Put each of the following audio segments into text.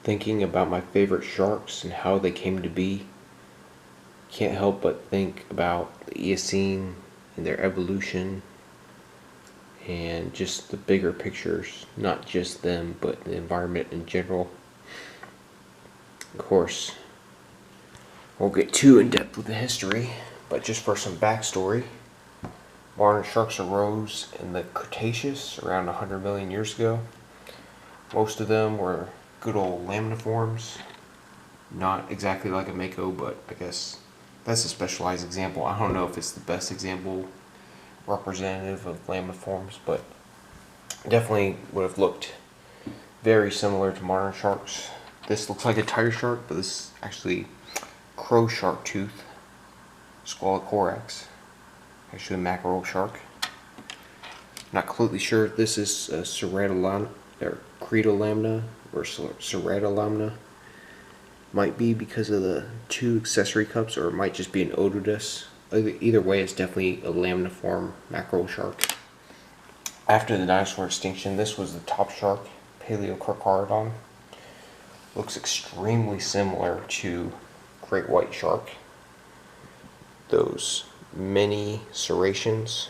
thinking about my favorite sharks and how they came to be, can't help but think about the Eocene and their evolution and just the bigger pictures, not just them, but the environment in general. Of course, I won't get too in depth with the history, but just for some backstory, modern sharks arose in the Cretaceous around 100 million years ago. Most of them were good old lamniforms, not exactly like a mako, but I guess that's a specialized example. I don't know if it's the best example representative of lamniforms, but definitely would have looked very similar to modern sharks. This looks like a tiger shark, but this is actually crow shark tooth, Squalocorax, actually a mackerel shark. Not completely sure if this is a Serratolamna or Cretolamna or Serratolamna. Might be because of the two accessory cups, or it might just be an otodus. Either way, it's definitely a lamniform mackerel shark. After the dinosaur extinction, this was the top shark, Paleocarcharodon. Looks extremely similar to great white shark. Those many serrations.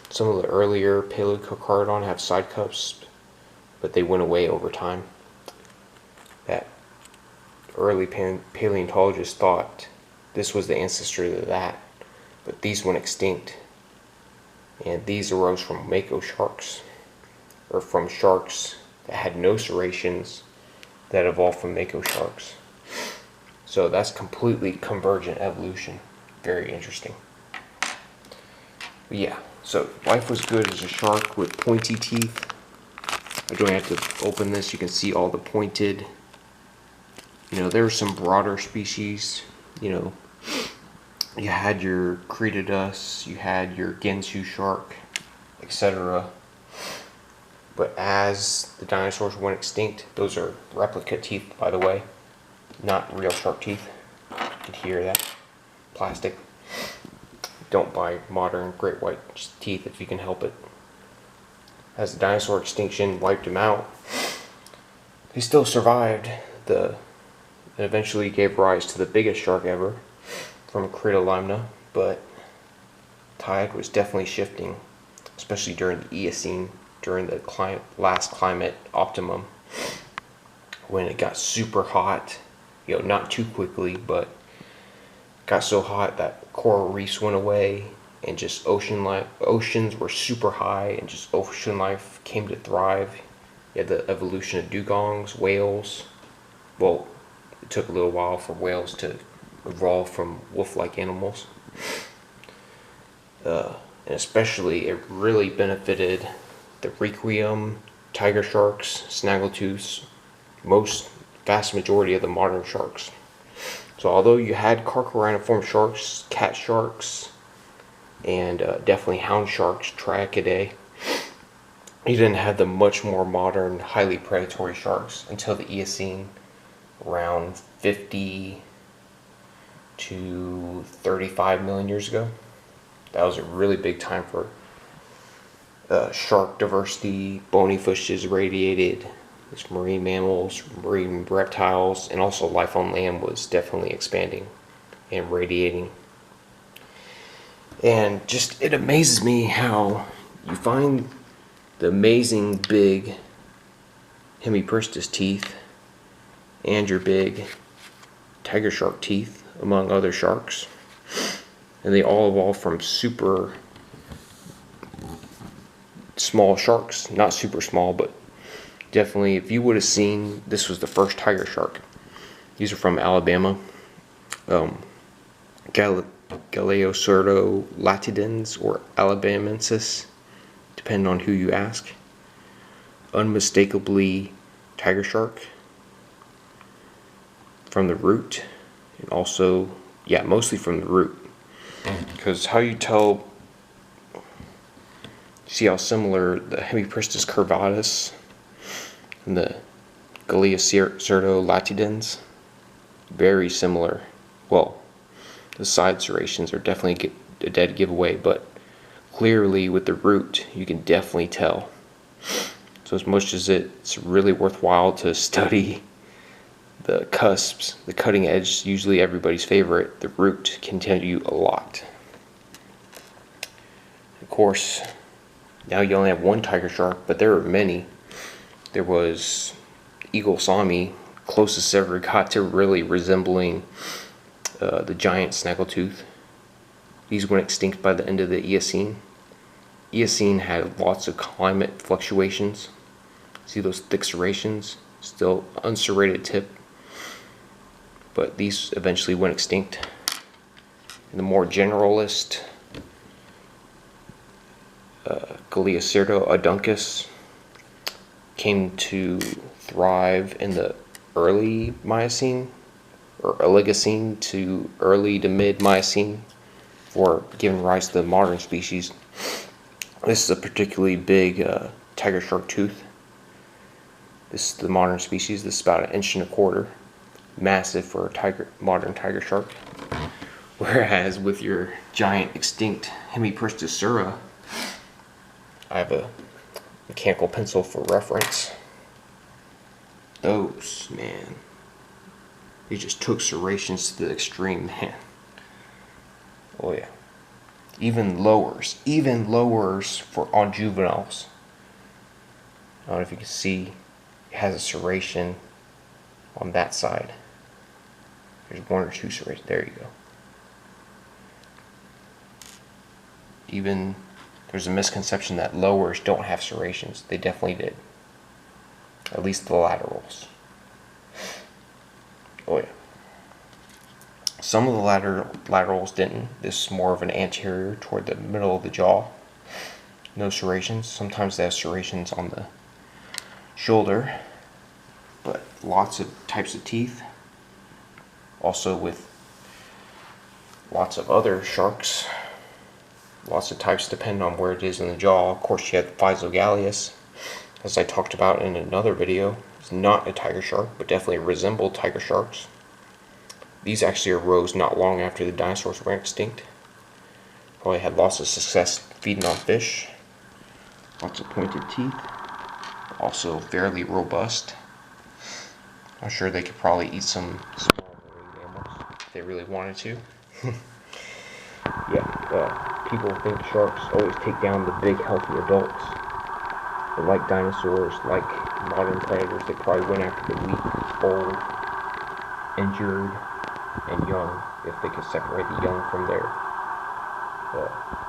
Some of the earlier Paleocarcharodon have side cups, but they went away over time. That early paleontologists thought this was the ancestor to that, but these went extinct. And these arose from mako sharks, or from sharks that had no serrations that evolved from mako sharks. So that's completely convergent evolution. Very interesting. But yeah, so life was good as a shark with pointy teeth. I don't have to open this. You can see all the pointed. There are some broader species. You had your Cretodus, you had your Gensu shark, etc. But as the dinosaurs went extinct, those are replica teeth, by the way, not real shark teeth. You can hear that. Plastic. Don't buy modern great white teeth if you can help it. As the dinosaur extinction wiped them out, they still survived. It eventually gave rise to the biggest shark ever from Cretolamna, but tide was definitely shifting, especially during the Eocene, during the last climate optimum, when it got super hot, not too quickly, but got so hot that coral reefs went away, and just oceans were super high, and just ocean life came to thrive. You had the evolution of dugongs, whales. Well, it took a little while for whales to evolve from wolf-like animals. And especially, it really benefited the requiem, tiger sharks, snaggletooths, vast majority of the modern sharks. So although you had carchariniform sharks, cat sharks, and definitely hound sharks, Triacidae, you didn't have the much more modern, highly predatory sharks until the Eocene, around 50 to 35 million years ago. That was a really big time for shark diversity. Bony fishes radiated. There's marine mammals, marine reptiles, and also life on land was definitely expanding and radiating. And just, it amazes me how you find the amazing big Hemipristis teeth and your big tiger shark teeth, among other sharks, and they all evolved from super small sharks. Not super small, but definitely, if you would have seen, this was the first tiger shark. These are from Alabama. Galeocerdo latidens, or alabamensis, depending on who you ask. Unmistakably tiger shark from the root, and also, mostly from the root. Because how you tell, see how similar the Hemipristis curvatus and the Galeocerdo latidens, very similar. Well, the side serrations are definitely a dead giveaway, but clearly with the root you can definitely tell. So as much as it's really worthwhile to study the cusps, the cutting edge, usually everybody's favorite, the root, can tell you a lot. Of course, now you only have one tiger shark, but there are many. There was Eagle Sami, closest ever got to really resembling the giant snaggletooth. These went extinct by the end of the Eocene. Eocene had lots of climate fluctuations. See those thick serrations? Still unserrated tip. But these eventually went extinct. And the more generalist Galeocerdo aduncus came to thrive in the early Miocene, or Oligocene to early to mid Miocene, for giving rise to the modern species. This is a particularly big tiger shark tooth. This is the modern species. This is about 1.25 inches. Massive for a modern tiger shark. Whereas with your giant extinct Hemipristis sura, I have a mechanical pencil for reference. Those, man, they just took serrations to the extreme, man. Oh yeah. Even lowers on juveniles. I don't know if you can see, it has a serration on that side. There's 1 or 2 serrations. There you go. Even there's a misconception that lowers don't have serrations. They definitely did. At least the laterals. Oh yeah. Some of the laterals didn't. This is more of an anterior toward the middle of the jaw. No serrations. Sometimes they have serrations on the shoulder. But lots of types of teeth. Also with lots of other sharks. Lots of types depending on where it is in the jaw. Of course, you have Physogaleus, as I talked about in another video. It's not a tiger shark, but definitely resembled tiger sharks. These actually arose not long after the dinosaurs went extinct. Probably had lots of success feeding on fish. Lots of pointed teeth. Also fairly robust. I'm sure they could probably eat some small marine mammals if they really wanted to. Yeah, people think sharks always take down the big healthy adults. But like dinosaurs, like modern predators, they probably went after the weak, old, injured, and young, if they could separate the young from their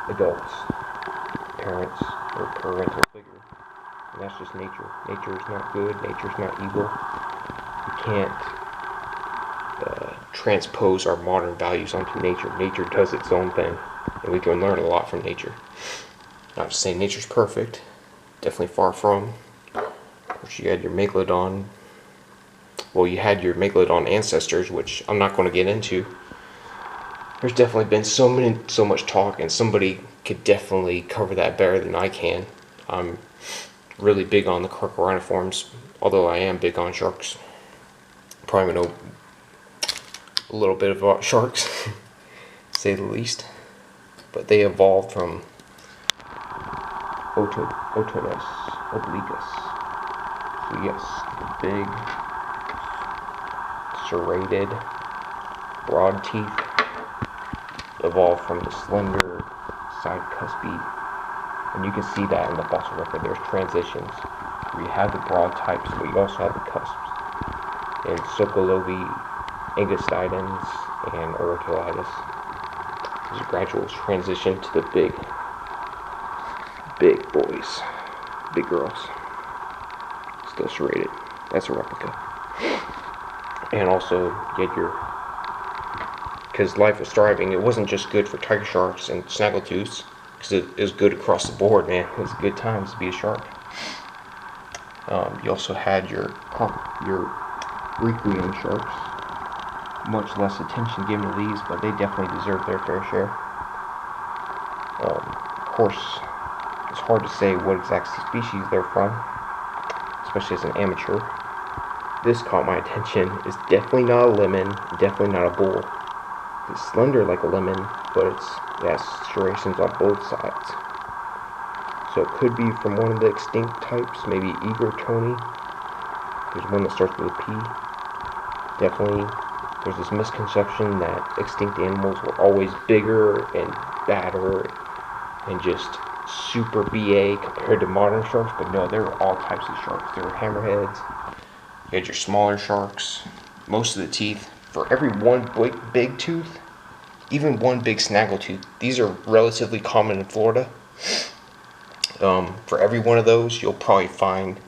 adults, parents, or parental figure. And that's just nature. Nature is not good, nature is not evil. We can't transpose our modern values onto nature. Nature does its own thing, and we can learn a lot from nature. Not to say nature's perfect, definitely far from. Of course, you had your megalodon. Well, you had your megalodon ancestors, which I'm not going to get into. There's definitely been so much talk, and somebody could definitely cover that better than I can. I'm really big on the crocodiliforms, although I am big on sharks. Probably know a little bit about sharks, to say the least. But they evolved from Otonus obliquus. So yes, the big, serrated, broad teeth evolved from the slender side cuspid. And you can see that in the fossil record. There's transitions where you have the broad types, but you also have the cusps. And Sokolovi, Angustidens, and Auriculatus. There's a gradual transition to the big boys, big girls. Still serrated. That's a replica. And also, you had because life was thriving, it wasn't just good for tiger sharks and snaggletooths, because it was good across the board, man. It was good times to be a shark. You also had your Requiem sharks. Much less attention given to these, but they definitely deserve their fair share. Of course, it's hard to say what exact species they're from, especially as an amateur. This caught my attention. It's definitely not a lemon, definitely not a bull. It's slender like a lemon, but it has serrations on both sides. So it could be from one of the extinct types, maybe Egertoni. There's one that starts with a P. Definitely, there's this misconception that extinct animals were always bigger and badder and just super BA compared to modern sharks, but no, there were all types of sharks. There were hammerheads, you had your smaller sharks, most of the teeth. For every one big tooth, even one big snaggletooth, these are relatively common in Florida. For every one of those, you'll probably find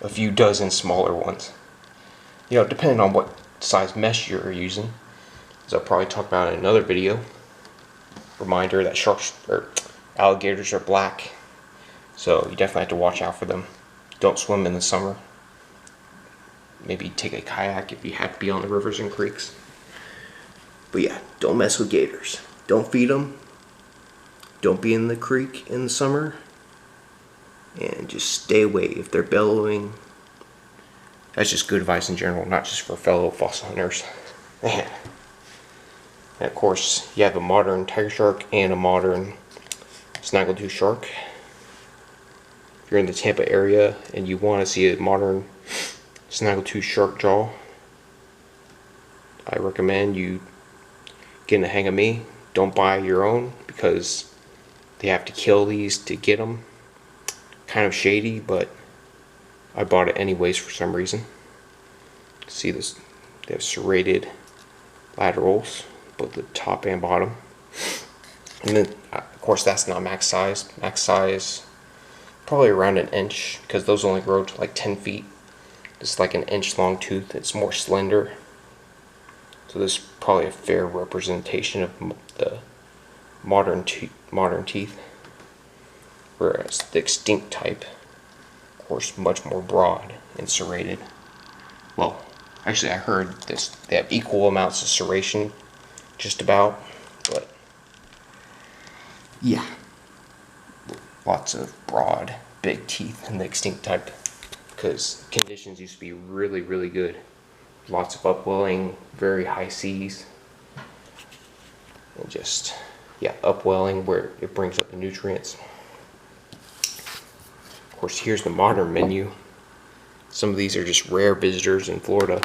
a few dozen smaller ones. You know, depending on what size mesh you're using, as I'll probably talk about in another video. Reminder that sharks or alligators are black, so you definitely have to watch out for them. Don't swim in the summer. Maybe take a kayak if you have to be on the rivers and creeks. But yeah, don't mess with gators. Don't feed them. Don't be in the creek in the summer. And just stay away if they're bellowing. That's just good advice in general, not just for fellow fossil hunters. And of course, you have a modern tiger shark and a modern snaggletooth shark. If you're in the Tampa area and you want to see a modern snaggletooth shark jaw, I recommend you get in the hang of me. Don't buy your own because they have to kill these to get them. Kind of shady, but I bought it anyways for some reason. See this? They have serrated laterals, both the top and bottom. And then, of course, that's not max size. Max size, probably around an inch, because those only grow to like 10 feet. This is like an inch long tooth. It's more slender. So this is probably a fair representation of the modern teeth. Whereas the extinct type, of course, much more broad and serrated. Well, actually I heard this, they have equal amounts of serration, just about, but yeah. Lots of broad, big teeth in the extinct type, because conditions used to be really, really good. Lots of upwelling, very high seas, and just, yeah, upwelling where it brings up the nutrients. Of course, here's the modern menu. Some of these are just rare visitors in Florida.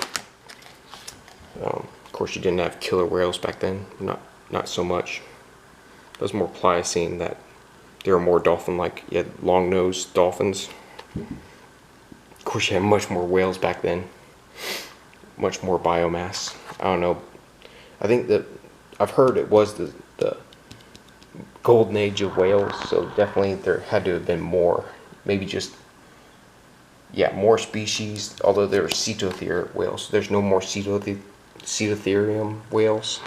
Of course, you didn't have killer whales back then. Not so much. It was more Pliocene that they were more dolphin-like. You had long-nosed dolphins. Of course, you had much more whales back then. Much more biomass. I don't know. I think that I've heard it was the golden age of whales, so definitely there had to have been more. Maybe just, yeah, more species, although there were cetotherate whales. There's no more cetotherium whales.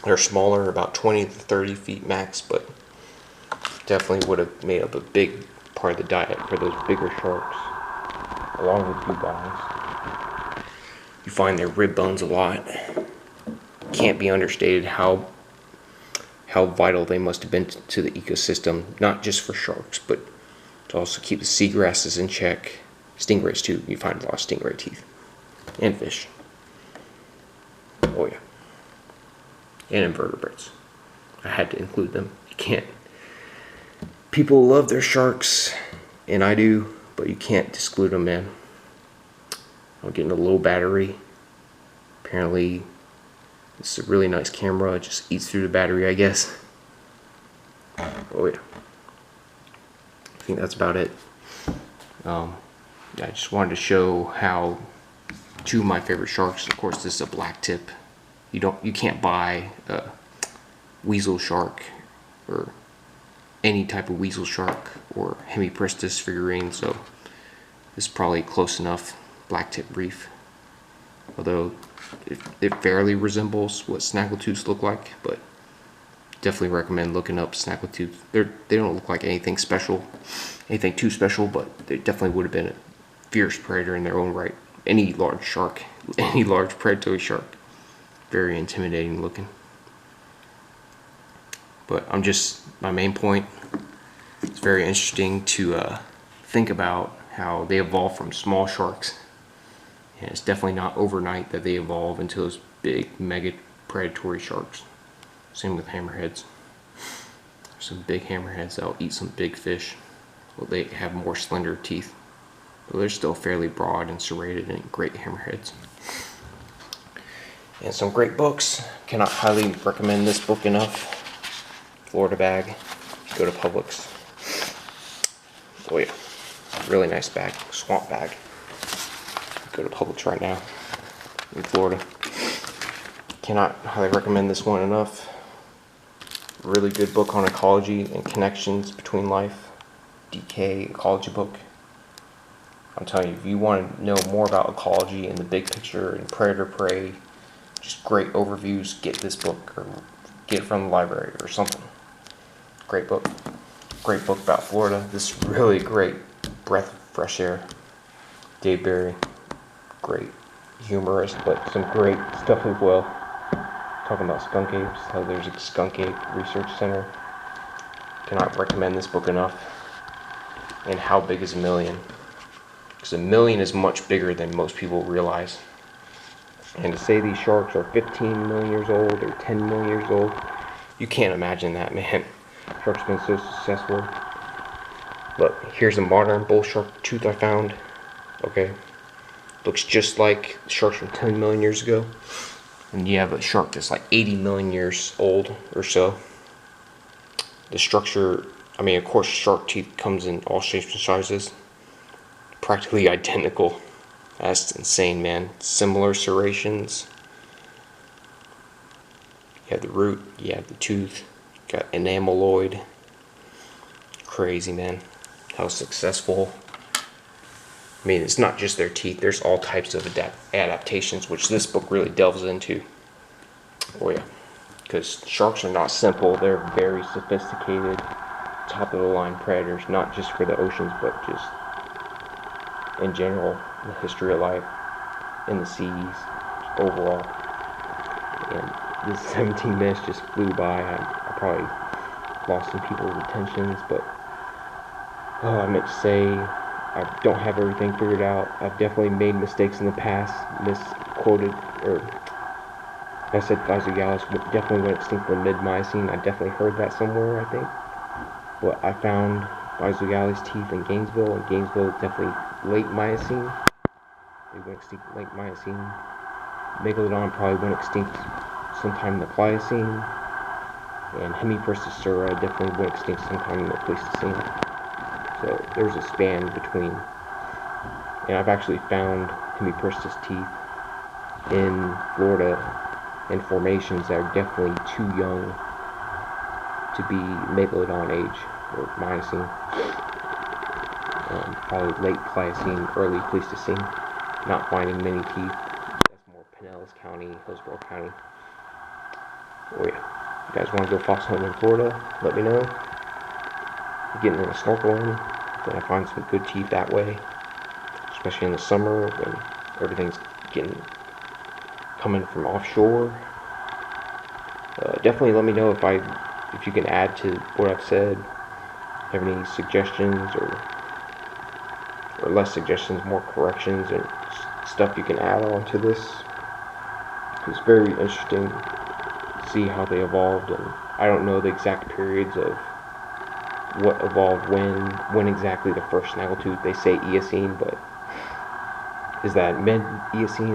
They're smaller, about 20 to 30 feet max, but definitely would have made up a big part of the diet for those bigger sharks, along with you guys. You find their rib bones a lot. Can't be understated how vital they must have been to the ecosystem, not just for sharks, but to also keep the seagrasses in check. Stingrays too, you find a lot of stingray teeth. And fish. Oh yeah. And invertebrates. I had to include them. You can't. People love their sharks, and I do, but you can't exclude them, man. I'm getting a low battery. Apparently, this is a really nice camera. It just eats through the battery, I guess. Oh yeah. I think that's about it. I just wanted to show how two of my favorite sharks. Of course, this is a black tip. You can't buy a weasel shark or any type of weasel shark or hemipristis figurine, so this is probably close enough. Black tip reef, although it fairly resembles what snaggletooths look like, but definitely recommend looking up snaggletooth. They don't look like anything special, anything too special, but they definitely would have been a fierce predator in their own right. Any large shark, any large predatory shark, very intimidating looking. But my main point, it's very interesting to think about how they evolved from small sharks. And it's definitely not overnight that they evolve into those big, mega predatory sharks. Same with hammerheads. There's some big hammerheads that'll eat some big fish. Well, they have more slender teeth. But they're still fairly broad and serrated and great hammerheads. and some great books. Cannot highly recommend this book enough. Florida bag. Go to Publix. Oh yeah, really nice bag, swamp bag. Go to Publix right now in Florida. Cannot highly recommend this one enough. Really good book on ecology and connections between life. DK ecology book. I'm telling you, if you want to know more about ecology and the big picture and predator prey, just great overviews, get this book or get it from the library or something. Great book. Great book about Florida. This is really great breath of fresh air. Dave Barry, great humorist, but some great stuff as well. Talking about skunk apes, how there's a skunk ape research center. Cannot recommend this book enough. And How Big is a Million? Because a million is much bigger than most people realize. And to say these sharks are 15 million years old or 10 million years old, you can't imagine that, man. Sharks been so successful. Look, here's a modern bull shark tooth I found. Okay. Looks just like sharks from 10 million years ago. And you have a shark that's like 80 million years old or so. The structure, I mean, of course, shark teeth comes in all shapes and sizes. Practically identical. That's insane, man. Similar serrations. You have the root, you have the tooth, you got enameloid. Crazy, man. How successful. I mean, it's not just their teeth. There's all types of adaptations, which this book really delves into. Oh yeah. Because sharks are not simple. They're very sophisticated, top-of-the-line predators, not just for the oceans, but just in general, in the history of life, in the seas, overall. And this 17 minutes just flew by. I probably lost some people's attentions, but I meant to say I don't have everything figured out. I've definitely made mistakes in the past, misquoted, or I said Physogalis definitely went extinct in the mid-Miocene. I definitely heard that somewhere, I think. But I found Physogalis teeth in Gainesville, and Gainesville is definitely late Miocene. They went extinct late Miocene. Megalodon probably went extinct sometime in the Pliocene. And Hemipristosura definitely went extinct sometime in the Pleistocene. So there's a span between. And I've actually found Hemipristous teeth in Florida in formations that are definitely too young to be Megalodon age or Miocene. Probably late Pliocene, early Pleistocene. Not finding many teeth. That's more Pinellas County, Hillsborough County. Oh yeah. If you guys want to go fox hunting in Florida, let me know. Getting in a snorkeling, then I find some good teeth that way. Especially in the summer when everything's coming from offshore. Definitely let me know if you can add to what I've said. Have any suggestions or less suggestions, more corrections and stuff you can add on to this. It's very interesting to see how they evolved, and I don't know the exact periods of what evolved when exactly the first snaggletooth. They say Eocene, but is that mid-Eocene?